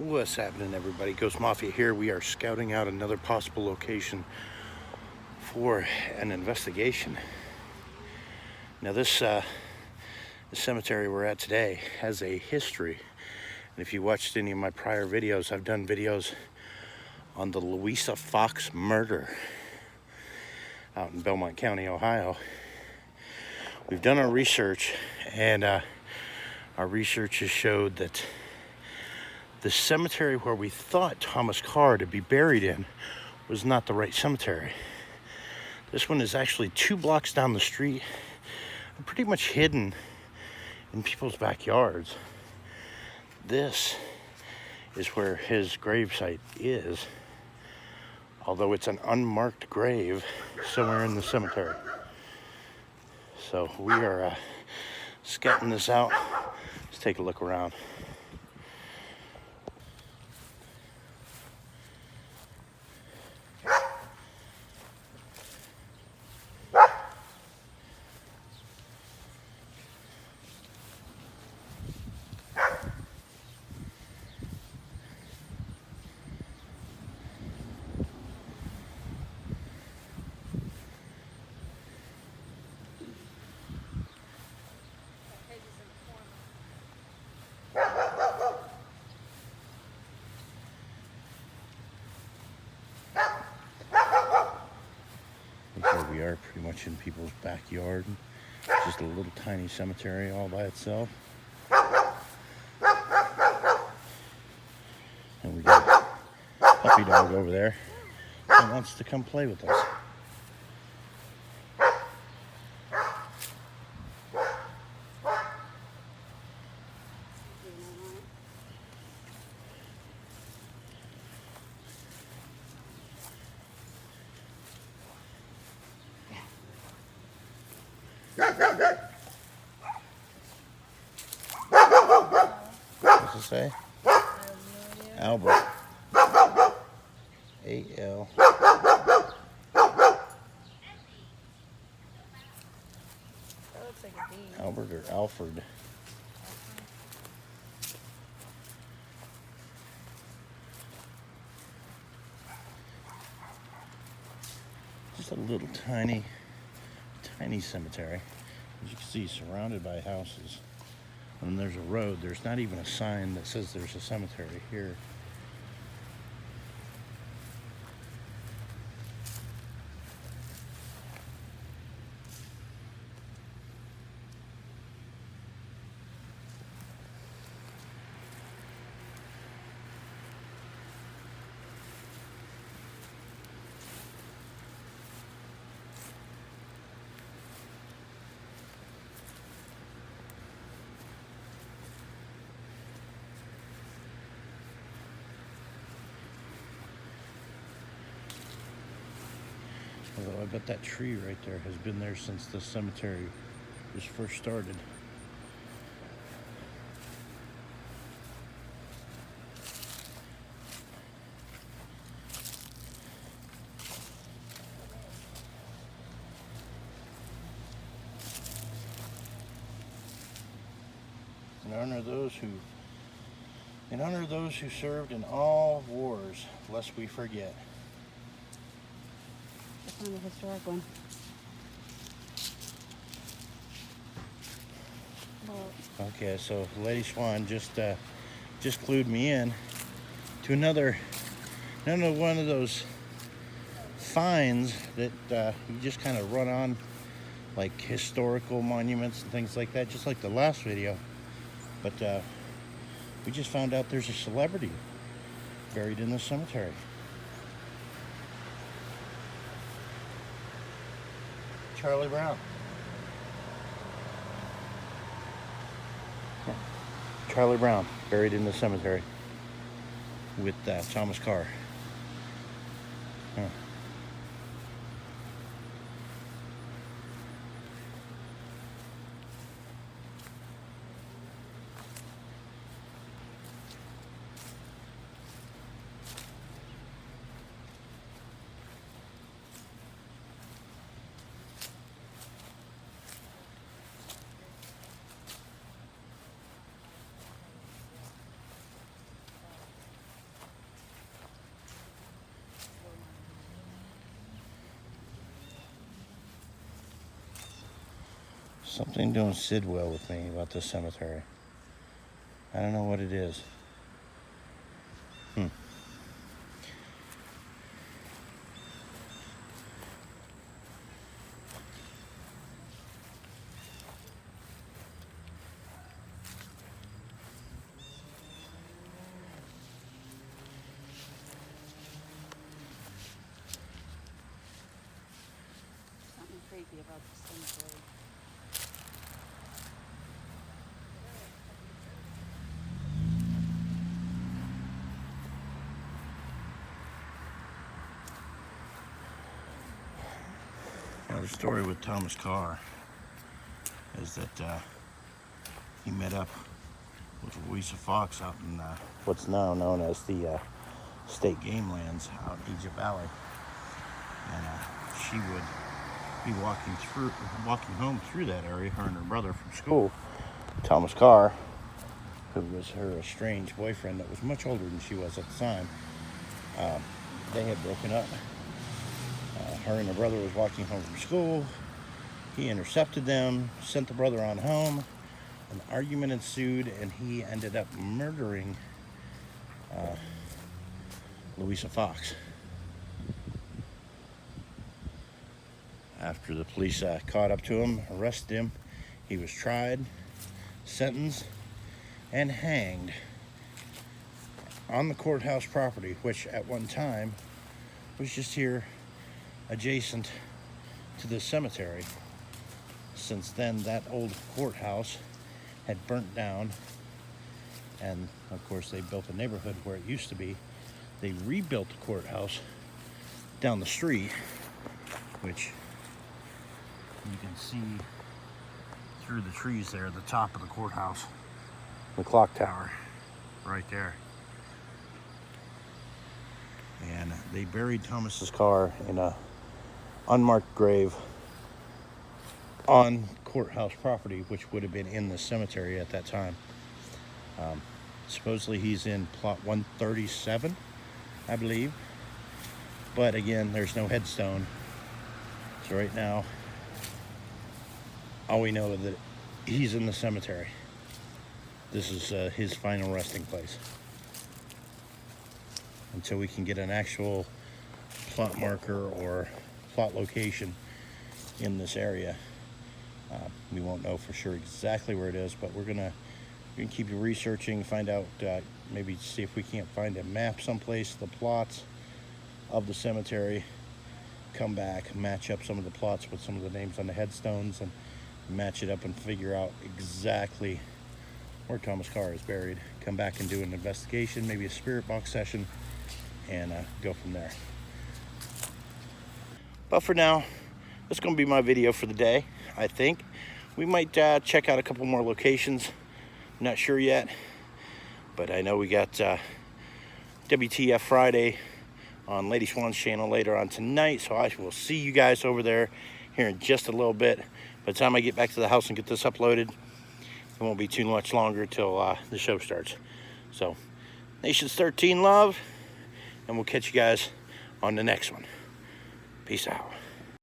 What's happening, everybody? Ghost Mafia here. We are scouting out another possible location for an investigation. Now this cemetery we're at today has a history, and if you watched any of my prior videos, I've done videos on the Louisa Fox murder out in Belmont County, Ohio. We've done our research, and our research has showed that the cemetery where we thought Thomas Carr to be buried in was not the right cemetery. This one is actually 2 blocks down the street, pretty much hidden in people's backyards. This is where his gravesite is, although it's an unmarked grave somewhere in the cemetery. So we are scouting this out. Let's take a look around. Here we are, pretty much in people's backyard. Just a little tiny cemetery all by itself. And we got a puppy dog over there that wants to come play with us. What's it say? Albert. A-L. Albert or Alfred? Just a little tiny cemetery. As you can see, surrounded by houses. And there's a road. There's not even a sign that says there's a cemetery here. Although I bet that tree right there has been there since the cemetery was first started. In honor of those who served in all wars, lest we forget. That's one of the historic one. Okay, so Lady Swan just clued me in to another one of those finds that you just kind of run on, like historical monuments and things like that, just like the last video. But we just found out there's a celebrity buried in the cemetery. Charlie Brown. Charlie Brown buried in the cemetery with Thomas Carr. Huh. Something don't sit well with me about this cemetery. I don't know what it is. Something creepy about the cemetery. Now, the story with Thomas Carr is that he met up with Louisa Fox out in what's now known as the state game lands out in Egypt Valley, and she would be walking home through that area, her and her brother from school. Thomas Carr, who was her estranged boyfriend that was much older than she was at the time, they had broken up. Her and her brother was walking home from school. He intercepted them, sent the brother on home. An argument ensued, and he ended up murdering Louisa Fox. After the police caught up to him, arrested him, he was tried, sentenced, and hanged on the courthouse property, which at one time was just here adjacent to this cemetery. Since then, that old courthouse had burnt down, and of course they built a neighborhood where it used to be. They rebuilt the courthouse down the street, which you can see through the trees there at the top of the courthouse, the clock tower right there. And they buried Thomas's Carr in a unmarked grave on courthouse property, which would have been in the cemetery at that time. Supposedly he's in plot 137, I believe. But again, there's no headstone. So right now, all we know is that he's in the cemetery. This is his final resting place. Until we can get an actual plot marker or plot location in this area, we won't know for sure exactly where it is, but we're gonna keep researching, find out, maybe see if we can't find a map someplace, the plots of the cemetery, come back, match up some of the plots with some of the names on the headstones, and match it up and figure out exactly where Thomas Carr is buried. Come back and do an investigation, maybe a spirit box session, and go from there. But for now, that's going to be my video for the day. I think we might check out a couple more locations. Not sure yet, but I know we got WTF Friday on Lady Swan's channel later on tonight, so I will see you guys over there here in just a little bit. By the time I get back to the house and get this uploaded, it won't be too much longer till the show starts. So, Nations 13 love, and we'll catch you guys on the next one. Peace out.